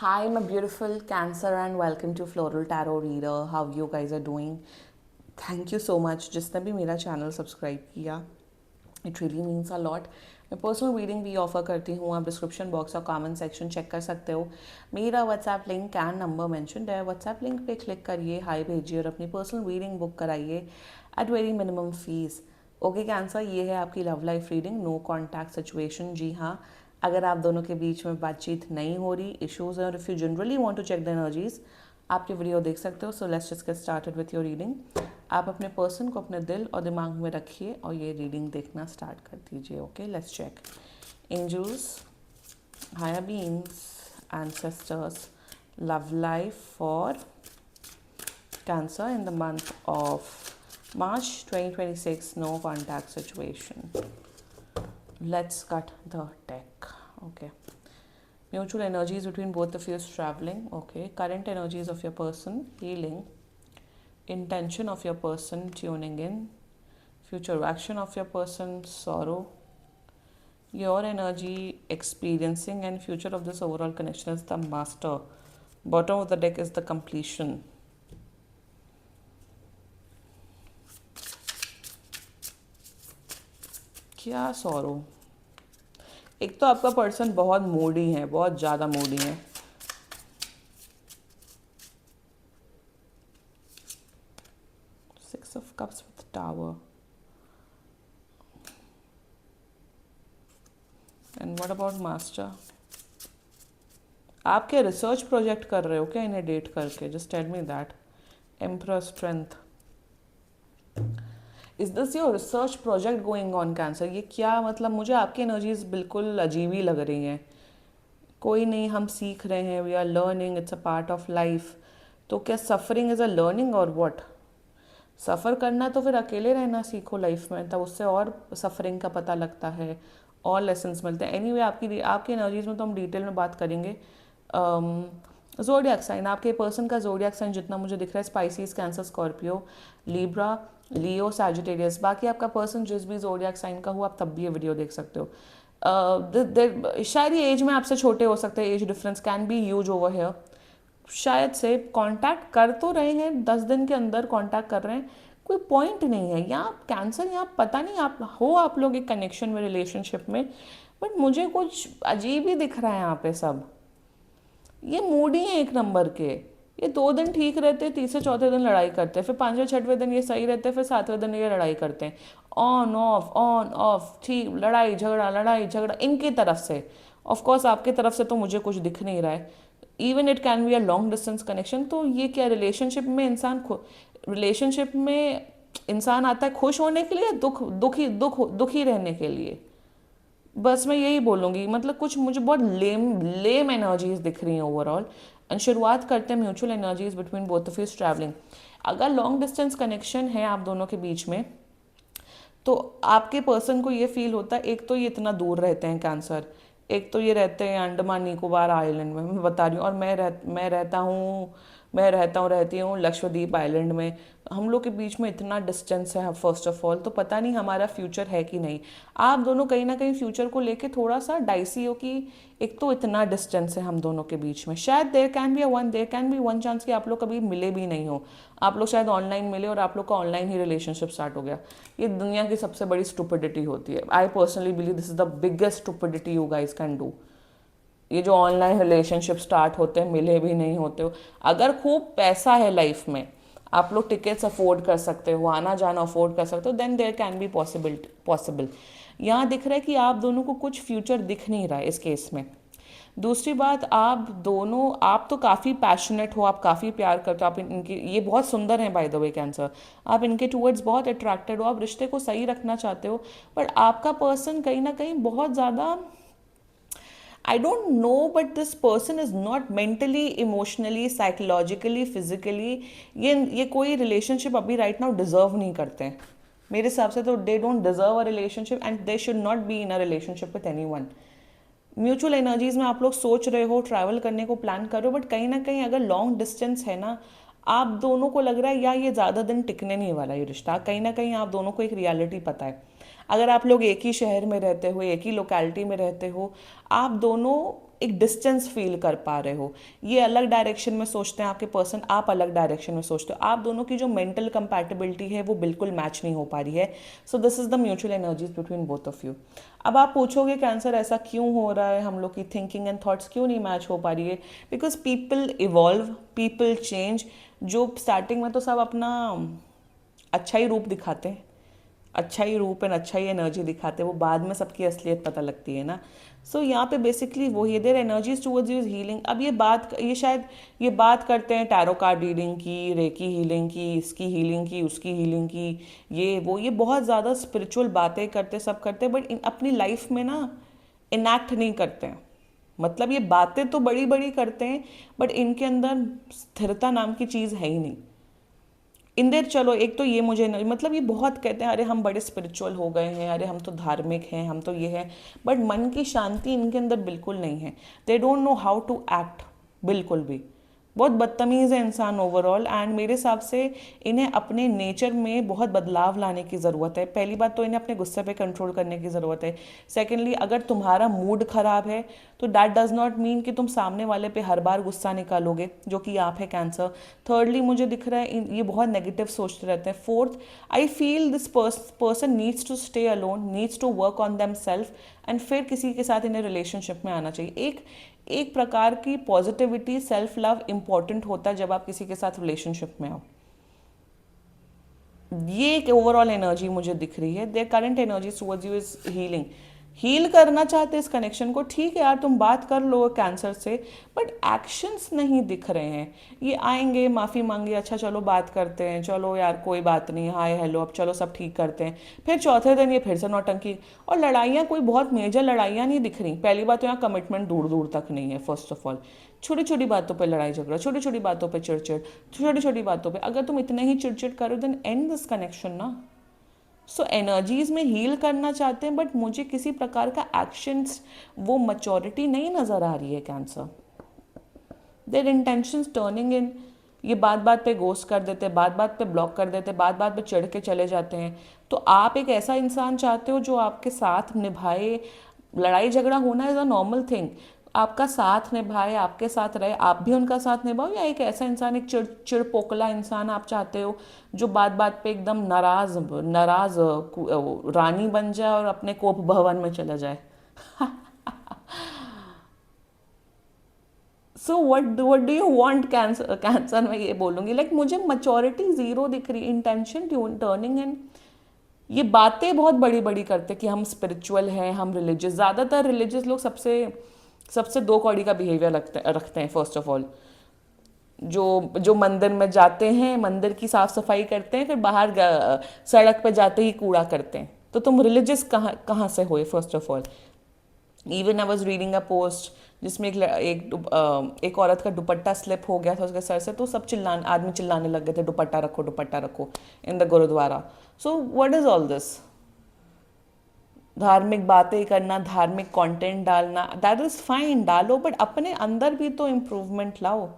Hi, my beautiful Cancer, and welcome to Floral Tarot Reader. How you guys are doing? Thank you so much. जिसने भी मेरा channel subscribe किया, it really means a lot. मैं personal reading भी offer करती हूँ. आप description box और कमेंट सेक्शन चेक कर सकते हो. मेरा WhatsApp link and number mention है. व्हाट्सएप लिंक पे क्लिक करिए, हाई भेजिए और अपनी पर्सनल रीडिंग बुक कराइए at very minimum fees. Okay Cancer, ये है आपकी love life reading. No contact situation. जी हाँ, अगर आप दोनों के बीच में बातचीत नहीं हो रही, इश्यूज है, और if you generally want to check the energies, आप ये वीडियो देख सकते हो. So let's just get started with your reading. आप अपने पर्सन को अपने दिल और दिमाग में रखिए और ये रीडिंग देखना स्टार्ट कर दीजिए. Okay, let's check. Angels, higher beings, ancestors, love life for Cancer in the month of March 2026. No contact situation. Let's cut the deck. Okay. Mutual energies between both of you is traveling. Okay. Current energies of your person, healing. Intention of your person, tuning in. Future action of your person, sorrow. Your energy, experiencing, and future of this overall connection is the master. Bottom of the deck is the completion. क्या sorrow. एक तो आपका person बहुत Moody है, बहुत ज़्यादा Moody है. Six of cups with tower. And what about master. आप क्या रिसर्च प्रोजेक्ट कर रहे हो क्या इन्हें डेट करके? Just tell me that. Emperor strength. Is this your research project going on cancer? ये क्या मतलब, मुझे आपकी एनर्जीज बिल्कुल अजीब ही लग रही हैं. कोई नहीं, हम सीख रहे हैं, we are learning, it's a part of life. तो क्या सफरिंग इज़ अ लर्निंग और व्हाट? सफ़र करना तो फिर अकेले रहना सीखो लाइफ में, तब उससे और सफरिंग का पता लगता है, और लेसन्स मिलते हैं. एनीवे, आपकी आपकी एनर्जीज में तो हम डिटेल में बात करेंगे. जोडियक साइन, आपके पर्सन का जोडियक साइन जितना मुझे दिख रहा है, स्पाइसीज, कैंसर, स्कॉर्पियो, लीब्रा, लियो, सैजिटेरियस. बाकी आपका पर्सन जिस भी जोडियक साइन का हो, आप तब भी ये वीडियो देख सकते हो. शायद ये एज में आपसे छोटे हो सकते हैं. Age difference can be huge over here. शायद से कांटेक्ट कर तो रहे हैं, 10 दिन के अंदर कांटेक्ट कर रहे हैं, कोई पॉइंट नहीं है. या कैंसर, या पता नहीं आप लोग एक कनेक्शन में, रिलेशनशिप में, बट मुझे कुछ अजीब ही दिख रहा है यहाँ पे सब. ये मूडी है एक नंबर के. ये 2 दिन ठीक रहते हैं, तीसरे चौथे दिन लड़ाई करते हैं, फिर पांचवें छठवें दिन ये सही रहते हैं, फिर सातवें दिन ये लड़ाई करते हैं. ऑन ऑफ ठीक, लड़ाई झगड़ा इनकी तरफ से. ऑफकोर्स आपकी तरफ से तो मुझे कुछ दिख नहीं रहा है. Even it can be a long distance connection. तो ये क्या, रिलेशनशिप में इंसान आता है खुश होने के लिए, दुखी रहने के लिए. बस मैं यही बोलूँगी. मतलब कुछ मुझे बहुत लेम लेम एनर्जीज दिख रही हैं ओवरऑल. एंड शुरुआत करते हैं mutual energies between both of you travelling. अगर लॉन्ग डिस्टेंस कनेक्शन है आप दोनों के बीच में, तो आपके पर्सन को ये फील होता है, एक तो ये इतना दूर रहते हैं कैंसर, एक तो ये रहते हैं अंडमान निकोबार आइलैंड में, मैं बता रही हूँ, और मैं रहती हूँ लक्षद्वीप आइलैंड में. हम लोग के बीच में इतना डिस्टेंस है फर्स्ट ऑफ ऑल, तो पता नहीं हमारा फ्यूचर है कि नहीं. आप दोनों कहीं ना कहीं फ्यूचर को लेके थोड़ा सा डाइसी हो कि एक तो इतना डिस्टेंस है हम दोनों के बीच में. शायद there can be one chance कि आप लोग कभी मिले भी नहीं हो. आप लोग शायद ऑनलाइन मिले और आप लोग का ऑनलाइन ही रिलेशनशिप स्टार्ट हो गया. ये दुनिया की सबसे बड़ी स्टुपिडिटी होती है. I personally believe this is the biggest stupidity you guys can do. ये जो ऑनलाइन रिलेशनशिप स्टार्ट होते हैं, मिले भी नहीं होते हो. अगर खूब पैसा है लाइफ में, आप लोग टिकट्स अफोर्ड कर सकते हो, आना जाना अफोर्ड कर सकते हो, then there can be possible. यहाँ दिख रहा है कि आप दोनों को कुछ फ्यूचर दिख नहीं रहा है इस केस में. दूसरी बात, आप तो काफ़ी पैशनेट हो, आप काफ़ी प्यार करते हो, आप इनकी, ये बहुत सुंदर हैं बाय द वे कैंसर, आप इनके टूवर्ड्स बहुत अट्रैक्टेड हो, आप रिश्ते को सही रखना चाहते हो. बट आपका पर्सन कहीं ना कहीं बहुत ज़्यादा, I don't know, but this person is not mentally, emotionally, psychologically, physically, ये कोई रिलेशनशिप अभी राइट नाउ डिजर्व नहीं करते हैं मेरे हिसाब से. तो they don't deserve a relationship and they should not be in a relationship with anyone. Mutual energies में आप लोग सोच रहे हो, ट्रैवल करने को प्लान कर रहे हो, बट कहीं ना कहीं अगर लॉन्ग डिस्टेंस है ना, आप दोनों को लग रहा है या ये ज़्यादा दिन टिकने नहीं वाला ये रिश्ता. कहीं ना कहीं आप दोनों को एक रियलिटी पता है. अगर आप लोग एक ही शहर में रहते हो, एक ही लोकेलिटी में रहते हो, आप दोनों एक डिस्टेंस फील कर पा रहे हो। ये अलग डायरेक्शन में सोचते हैं आपके पर्सन, आप अलग डायरेक्शन में सोचते हो, आप दोनों की जो मेंटल कंपैटिबिलिटी है वो बिल्कुल मैच नहीं हो पा रही है। So this is the mutual energies between both of you. अब आप पूछोगे कैंसर ऐसा क्यों हो रहा है, हम लोग की थिंकिंग एंड थॉट्स क्यों नहीं मैच हो पा रही है? Because people evolve, people change. जो स्टार्टिंग में तो सब अपना अच्छा ही रूप दिखाते हैं, अच्छा ही रूप एंड अच्छा ही एनर्जी दिखाते हैं, वो बाद में सबकी असलियत पता लगती है ना। सो यहाँ पे बेसिकली वही है, their energies towards you is healing. अब ये शायद ये बात करते हैं टैरो कार्ड रीडिंग की, रेकी हीलिंग की, इसकी हीलिंग की, उसकी हीलिंग की, ये बहुत ज़्यादा स्पिरिचुअल बातें करते, सब करते हैं, बट अपनी लाइफ में ना इनैक्ट नहीं करते हैं। मतलब ये बातें तो बड़ी बड़ी करते हैं, बट इनके अंदर स्थिरता नाम की चीज़ है ही नहीं। इन देर चलो, एक तो ये मुझे नहीं, मतलब ये बहुत कहते हैं अरे हम बड़े स्पिरिचुअल हो गए हैं, अरे हम तो धार्मिक हैं, हम तो ये हैं, बट मन की शांति इनके अंदर बिल्कुल नहीं है। They don't know how to act, बिल्कुल भी। बहुत बदतमीज़ है इंसान ओवरऑल, एंड मेरे हिसाब से इन्हें अपने नेचर में बहुत बदलाव लाने की ज़रूरत है। पहली बात तो इन्हें अपने गुस्से पे कंट्रोल करने की ज़रूरत है। सेकेंडली, अगर तुम्हारा मूड ख़राब है तो दैट डज नॉट मीन कि तुम सामने वाले पे हर बार गुस्सा निकालोगे, जो कि आप है कैंसर। थर्डली, मुझे दिख रहा है ये बहुत नेगेटिव सोचते रहते हैं। Fourth, I feel this person needs to stay alone, needs to work on themself, and फिर किसी के साथ इन्हें रिलेशनशिप में आना चाहिए। एक प्रकार की पॉजिटिविटी, सेल्फ लव इंपॉर्टेंट होता है जब आप किसी के साथ रिलेशनशिप में हो। ये एक ओवरऑल एनर्जी मुझे दिख रही है। Their current energy towards you is healing. Heal करना चाहते हैं इस कनेक्शन को, ठीक है यार, तुम बात कर लो कैंसर से, बट एक्शंस नहीं दिख रहे हैं। ये आएंगे, माफ़ी मांगे, अच्छा चलो बात करते हैं, चलो यार कोई बात नहीं, हाय हेलो, अब चलो सब ठीक करते हैं, फिर चौथे दिन ये फिर से नौटंकी। और लड़ाइयाँ कोई बहुत मेजर लड़ाइयाँ नहीं दिख रही। पहली बात तो यहाँ कमिटमेंट दूर दूर तक नहीं है। फर्स्ट ऑफ ऑल, छोटी छोटी बातों पे लड़ाई झगड़ा, छोटी छोटी बातों पे चिड़चिड़, छोटी छोटी बातों पे। अगर तुम इतने ही चिड़चिड़ करो देन एंड दिस कनेक्शन ना। सो एनर्जीज में हील करना चाहते हैं, बट मुझे किसी प्रकार का एक्शंस, वो मैच्योरिटी नहीं नज़र आ रही है cancer. Their intentions turning in, ये बात बात पे गोस्ट कर देते, बात बात पे ब्लॉक कर देते, बात बात पे चिढ़ के चले जाते हैं। तो आप एक ऐसा इंसान चाहते हो जो आपके साथ निभाए। लड़ाई झगड़ा होना इज़ अ नॉर्मल थिंग, आपका साथ निभाए, आपके साथ रहे, आप भी उनका साथ निभाओ। या एक ऐसा इंसान, एक चिड़पोकला इंसान आप चाहते हो जो बात बात पे एकदम नाराज नाराज रानी बन जाए और अपने कोप भवन में चला जाए? So what do you want cancer? Cancer में ये बोलूँगी, लाइक मुझे मच्योरिटी ज़ीरो दिख रही, इंटेंशन टर्निंग इन। ये बातें बहुत बड़ी बड़ी करते कि हम स्पिरिचुअल हैं, हम रिलीजियस। ज़्यादातर रिलीजियस लोग सबसे सबसे दो कौड़ी का बिहेवियर रखते हैं। फर्स्ट ऑफ ऑल, जो जो मंदिर में जाते हैं, मंदिर की साफ सफाई करते हैं, फिर बाहर सड़क पे जाते ही कूड़ा करते हैं। तो तुम रिलीजियस कहाँ कहाँ से हुए? First of all, even I was reading a post जिसमें एक औरत का दुपट्टा स्लिप हो गया था उसके सर से, तो सब आदमी चिल्लाने लग गए थे, दुपट्टा रखो in the gurdwara. So what is all this? धार्मिक बातें करना, धार्मिक कंटेंट डालना, दैट इज़ फाइन, डालो, बट अपने अंदर भी तो इम्प्रूवमेंट लाओ।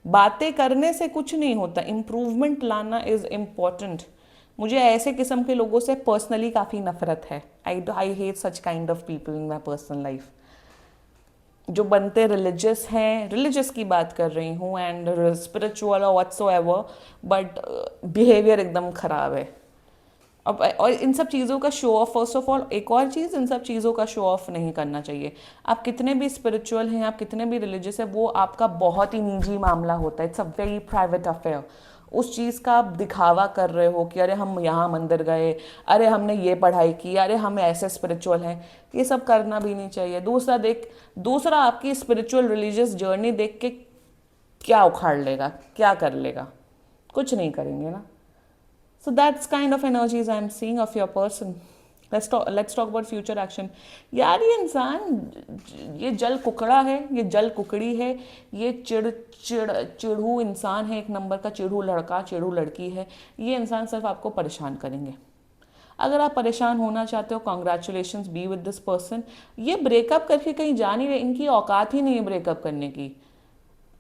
बातें करने से कुछ नहीं होता, इम्प्रूवमेंट लाना इज़ इम्पॉर्टेंट। मुझे ऐसे किस्म के लोगों से पर्सनली काफ़ी नफरत है। I hate such kind of people in my personal life, जो बनते रिलीजियस हैं। रिलीजियस की बात कर रही हूँ, एंड स्पिरिचुअल और व्हाट्सोएवर, बट बिहेवियर एकदम ख़राब है। अब और इन सब चीज़ों का show off, first of all एक और चीज़, इन सब चीज़ों का शो ऑफ नहीं करना चाहिए। आप कितने भी स्पिरिचुअल हैं, आप कितने भी रिलीजियस है, वो आपका बहुत ही निजी मामला होता है। It's a very private affair. उस चीज़ का आप दिखावा कर रहे हो कि अरे हम यहाँ मंदिर गए, अरे हमने ये पढ़ाई की, अरे हम ऐसे स्पिरिचुअल हैं, ये सब करना भी नहीं चाहिए। दूसरा आपकी स्पिरिचुअल रिलीजियस जर्नी देख के क्या उखाड़ लेगा, क्या कर लेगा? कुछ नहीं करेंगे ना। So that's kind of energies I'm seeing of your person. Let's talk about future action. यार ये इंसान, ये जल कुकड़ा है, ये जल कुकड़ी है, ये चिड़ू इंसान है, एक नंबर का चिड़ू लड़का, चिड़ू लड़की है। ये इंसान सिर्फ आपको परेशान करेंगे। अगर आप परेशान होना चाहते हो, congratulations, be with this person. ये ब्रेकअप करके कहीं जा नहीं रहे, इनकी औकात ही नहीं है ब्रेकअप करने की।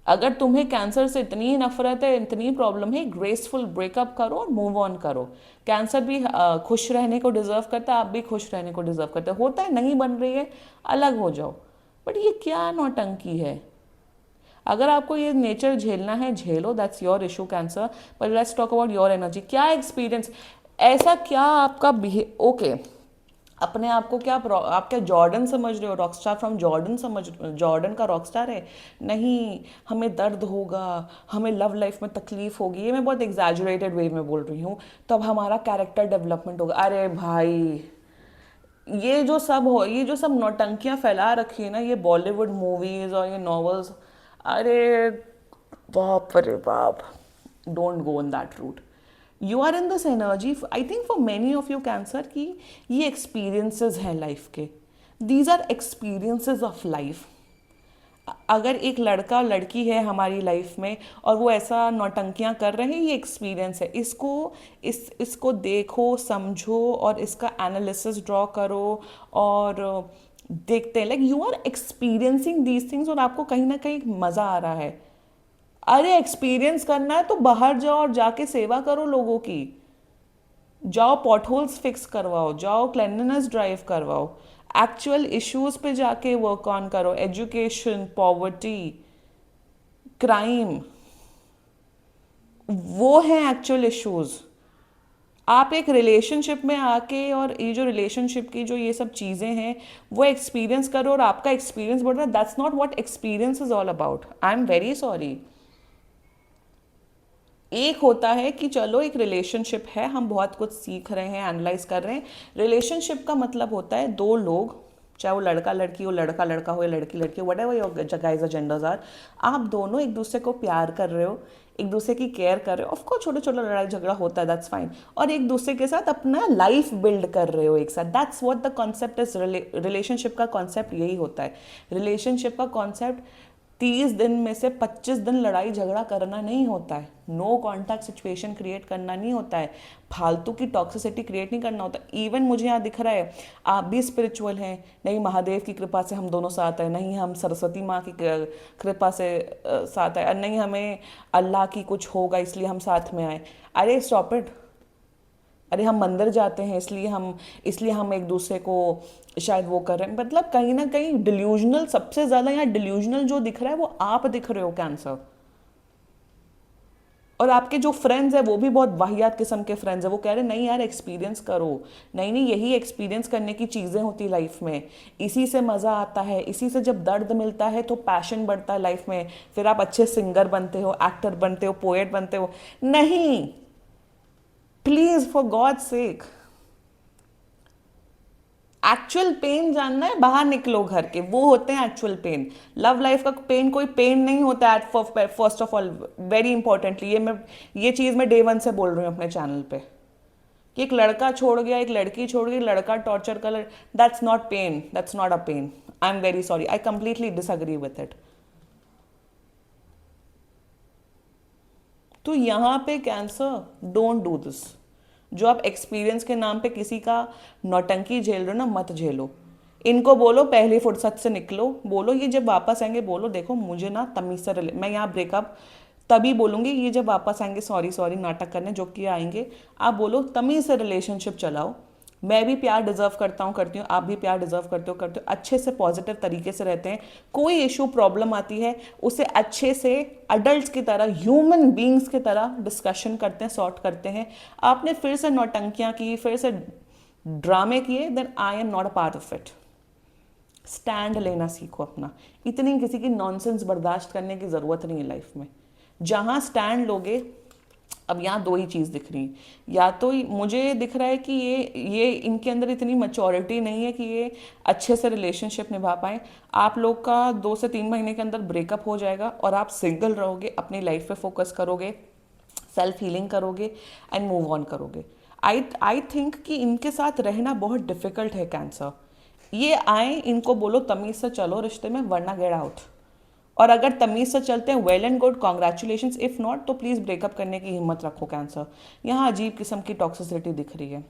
अगर तुम्हें कैंसर से इतनी नफरत है, इतनी प्रॉब्लम है, ग्रेसफुल ब्रेकअप करो और मूव ऑन करो। कैंसर भी खुश रहने को डिजर्व करता है, आप भी खुश रहने को डिजर्व करते हो। होता है नहीं बन रही है, अलग हो जाओ। बट ये क्या नौटंकी है? अगर आपको ये नेचर झेलना है झेलो, that's your issue cancer, but let's talk about your energy. क्या एक्सपीरियंस, ऐसा क्या आपका ओके, अपने आप को क्या आप क्या जॉर्डन समझ रहे हो, रॉकस्टार फ्रॉम जॉर्डन समझ, जॉर्डन का रॉकस्टार है? नहीं, हमें दर्द होगा, हमें लव लाइफ में तकलीफ होगी, ये मैं बहुत एग्जैजुरेटेड वे में बोल रही हूँ, तब हमारा कैरेक्टर डेवलपमेंट होगा। अरे भाई, ये जो सब नौटंकियां फैला रखी है ना, ये बॉलीवुड मूवीज और ये नॉवेल्स, अरे बाप रे बाप, don't go in that route. You are in this energy, I think for many of you cancer, की ये एक्सपीरियंसेस हैं लाइफ के, these are experiences of life. अगर एक लड़का लड़की है हमारी लाइफ में और वो ऐसा नौटंकियां कर रहे हैं, ये एक्सपीरियंस है, इसको देखो, समझो और इसका एनालिसिस ड्रॉ करो और देखते हैं, like you are experiencing these things और आपको कहीं ना कहीं मज़ा आ रहा है। अरे एक्सपीरियंस करना है तो बाहर जाओ और जाके सेवा करो लोगों की, जाओ पॉट होल्स फिक्स करवाओ, जाओ क्लेanलीनेस ड्राइव करवाओ, एक्चुअल इश्यूज पे जाके वर्क ऑन करो, एजुकेशन, पॉवर्टी, क्राइम, वो हैं एक्चुअल इश्यूज। आप एक रिलेशनशिप में आके और ये जो रिलेशनशिप की जो ये सब चीज़ें हैं वो एक्सपीरियंस करो और आपका एक्सपीरियंस बढ़ रहा है, that's not what experience is all about. I am very sorry. एक होता है कि चलो एक रिलेशनशिप है, हम बहुत कुछ सीख रहे हैं, एनालाइज कर रहे हैं। रिलेशनशिप का मतलब होता है दो लोग, चाहे वो लड़का लड़की हो, लड़का लड़का हो या लड़की लड़की हो, whatever your guys genders are, आप दोनों एक दूसरे को प्यार कर रहे हो, एक दूसरे की केयर कर रहे हो, ऑफकोर्स छोटे छोटे लड़ाई झगड़ा होता है, दैट्स फाइन, और एक दूसरे के साथ अपना लाइफ बिल्ड कर रहे हो एक साथ, that's what the concept is. Relationship का कॉन्सेप्ट यही होता है। रिलेशनशिप का कॉन्सेप्ट 30 दिन में से 25 दिन लड़ाई झगड़ा करना नहीं होता है, नो कॉन्टैक्ट सिचुएशन क्रिएट करना नहीं होता है, फालतू की टॉक्सिसिटी क्रिएट नहीं करना होता। इवन मुझे यहाँ दिख रहा है आप भी स्पिरिचुअल हैं, नहीं महादेव की कृपा से हम दोनों साथ हैं, नहीं हम सरस्वती माँ की कृपा से साथ है, नहीं हमें अल्लाह की कुछ होगा इसलिए हम साथ में आए। अरे स्टॉप इट। अरे हम मंदिर जाते हैं इसलिए हम एक दूसरे को शायद वो कर रहे हैं, मतलब कहीं ना कहीं डिल्यूजनल, सबसे ज़्यादा यहाँ डिल्यूजनल जो दिख रहा है वो आप दिख रहे हो कैंसर। और आपके जो फ्रेंड्स हैं वो भी बहुत वाहियात किस्म के फ्रेंड्स हैं, वो कह रहे हैं नहीं यार एक्सपीरियंस करो, नहीं नहीं यही एक्सपीरियंस करने की चीज़ें होती लाइफ में, इसी से मज़ा आता है, इसी से जब दर्द मिलता है तो पैशन बढ़ता है लाइफ में, फिर आप अच्छे सिंगर बनते हो, एक्टर बनते हो, पोएट बनते हो। नहीं, please for God sake, actual pain जानना है, बाहर निकलो घर के, वो होते हैं एक्चुअल पेन। लव लाइफ का पेन कोई पेन नहीं होता है। First of all very importantly, ये चीज़ मैं डे वन से बोल रही हूँ अपने चैनल पे, कि एक लड़का छोड़ गया, एक लड़की छोड़ गई, लड़का टॉर्चर कर, that's not pain, that's not a pain. I am very sorry, I completely disagree with it. तो यहाँ पे कैंसर, डोंट डू दिस। जो आप एक्सपीरियंस के नाम पे किसी का नौटंकी झेल रहे हो ना, मत झेलो। इनको बोलो पहली फुर्सत से निकलो, बोलो ये जब वापस आएंगे, बोलो देखो मुझे ना तमीज से मैं यहाँ ब्रेकअप तभी बोलूँगी, ये जब वापस आएंगे सॉरी सॉरी नाटक करने जो कि आएंगे, आप बोलो तमीज से रिलेशनशिप चलाओ। मैं भी प्यार डिजर्व करता हूँ, करती हूँ, आप भी प्यार डिजर्व करते हो, अच्छे से पॉजिटिव तरीके से रहते हैं। कोई इशू प्रॉब्लम आती है उसे अच्छे से अडल्ट की तरह, ह्यूमन बींग्स की तरह डिस्कशन करते हैं, सॉर्ट करते हैं। आपने फिर से नौटंकियाँ की, फिर से ड्रामे किए, then I am not a part of it. Stand लेना सीखो अपना, इतनी किसी की नॉनसेंस बर्दाश्त करने की ज़रूरत नहीं है लाइफ में। जहाँ स्टैंड लोगे, अब यहाँ दो ही चीज़ दिख रही है, या तो मुझे दिख रहा है कि ये इनके अंदर इतनी मैच्योरिटी नहीं है कि ये अच्छे से रिलेशनशिप निभा पाएँ। आप लोग का 2 से 3 महीने के अंदर ब्रेकअप हो जाएगा और आप सिंगल रहोगे, अपनी लाइफ पे फोकस करोगे, सेल्फ हीलिंग करोगे एंड मूव ऑन करोगे। आई थिंक कि इनके साथ रहना बहुत डिफिकल्ट है कैंसर। ये आए, इनको बोलो तमीज़ से चलो रिश्ते में, वरना गेट आउट। और अगर तमीज़ से चलते हैं well and good, congratulations, if not तो प्लीज़ ब्रेकअप करने की हिम्मत रखो कैंसर। यहाँ अजीब किस्म की टॉक्सिसिटी दिख रही है,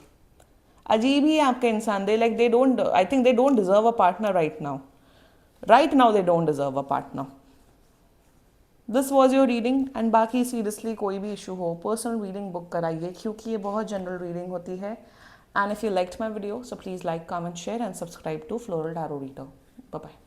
अजीब ही है आपके इंसान। They like they don't, I think they don't deserve a partner right now, they don't deserve a partner. This was your reading, and बाकी सीरियसली कोई भी इशू हो पर्सनल रीडिंग बुक कराइए, क्योंकि ये बहुत जनरल रीडिंग होती है। And if you liked my video so please like, comment, share and subscribe to floral tarot reader. Bye bye.